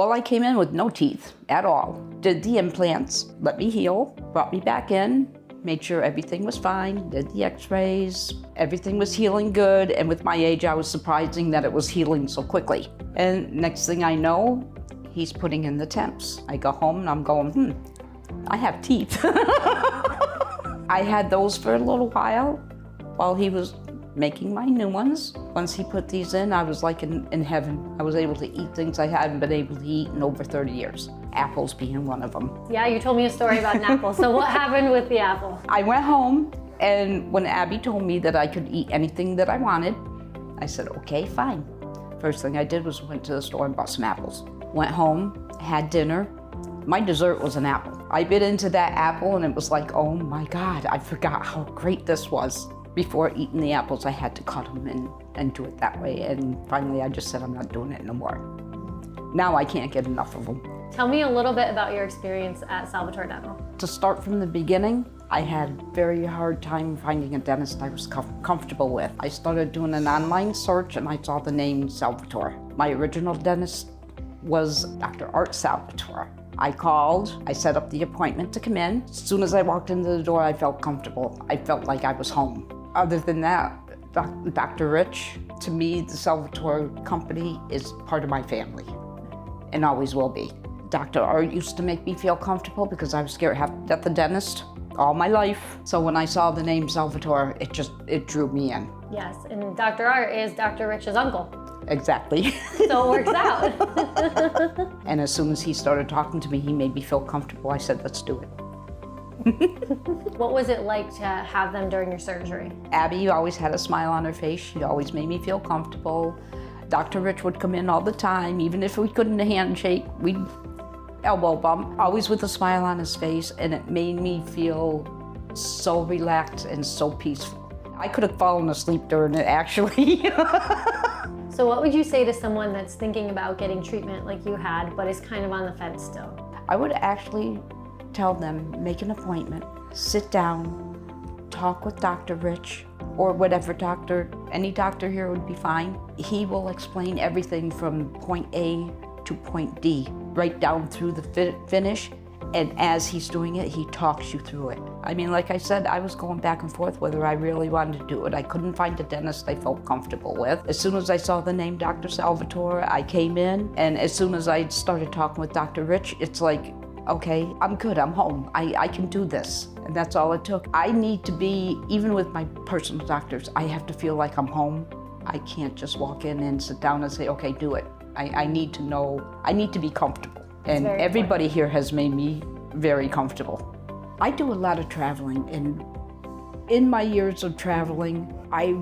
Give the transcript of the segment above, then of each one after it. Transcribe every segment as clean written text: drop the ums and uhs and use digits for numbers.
Well, I came in with no teeth at all. Did the implants, let me heal, brought me back in, made sure everything was fine, did the x-rays, everything was healing good, and with my age, I was surprising that it was healing so quickly. And next thing I know, he's putting in the temps. I go home and I'm going, I have teeth. I had those for a little while he was making my new ones. Once he put these in, I was like in heaven. I was able to eat things I hadn't been able to eat in over 30 years. Apples being one of them. Yeah, you told me a story about an apple. So what happened with the apple? I went home, and when Abby told me that I could eat anything that I wanted, I said, okay, fine. First thing I did was went to the store and bought some apples. Went home, had dinner. My dessert was an apple. I bit into that apple and it was like, oh my God, I forgot how great this was. Before eating the apples, I had to cut them and do it that way. And finally, I just said, I'm not doing it no more. Now I can't get enough of them. Tell me a little bit about your experience at Salvatore Dental. To start from the beginning, I had a very hard time finding a dentist I was comfortable with. I started doing an online search and I saw the name Salvatore. My original dentist was Dr. Art Salvatore. I called, I set up the appointment to come in. As soon as I walked into the door, I felt comfortable. I felt like I was home. Other than that, Dr. Rich, to me, the Salvatore company is part of my family and always will be. Dr. Art used to make me feel comfortable because I was scared to have to get the dentist all my life. So when I saw the name Salvatore, it drew me in. Yes, and Dr. Art is Dr. Rich's uncle. Exactly. So it works out. And as soon as he started talking to me, he made me feel comfortable. I said, let's do it. What was it like to have them during your surgery? Abby always had a smile on her face. She always made me feel comfortable. Dr. Rich would come in all the time. Even if we couldn't handshake, we'd elbow bump, always with a smile on his face, and it made me feel so relaxed and so peaceful. I could have fallen asleep during it, actually. So what would you say to someone that's thinking about getting treatment like you had, but is kind of on the fence still? I would actually tell them, make an appointment, sit down, talk with Dr. Rich, or whatever doctor, any doctor here would be fine. He will explain everything from point A to point D, right down through the finish. And as he's doing it, he talks you through it. I mean, like I said, I was going back and forth whether I really wanted to do it. I couldn't find a dentist I felt comfortable with. As soon as I saw the name Dr. Salvatore, I came in, and as soon as I started talking with Dr. Rich, it's like, okay, I'm good, I'm home. I can do this. And that's all it took. I need to be, even with my personal doctors, I have to feel like I'm home. I can't just walk in and sit down and say, okay, do it. I need to know, I need to be comfortable. And everybody here has made me very comfortable. I do a lot of traveling, and in my years of traveling, I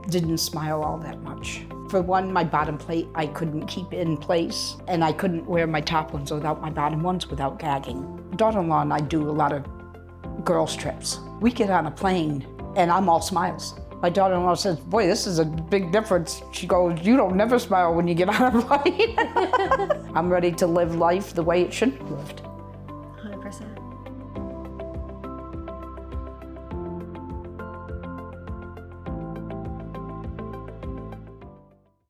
didn't smile all that much. For one, my bottom plate I couldn't keep in place, and I couldn't wear my top ones without my bottom ones without gagging. Daughter-in-law and I do a lot of girls' trips. We get on a plane, and I'm all smiles. My daughter-in-law says, boy, this is a big difference. She goes, you don't never smile when you get on a plane. I'm ready to live life the way it should be lived. 100%.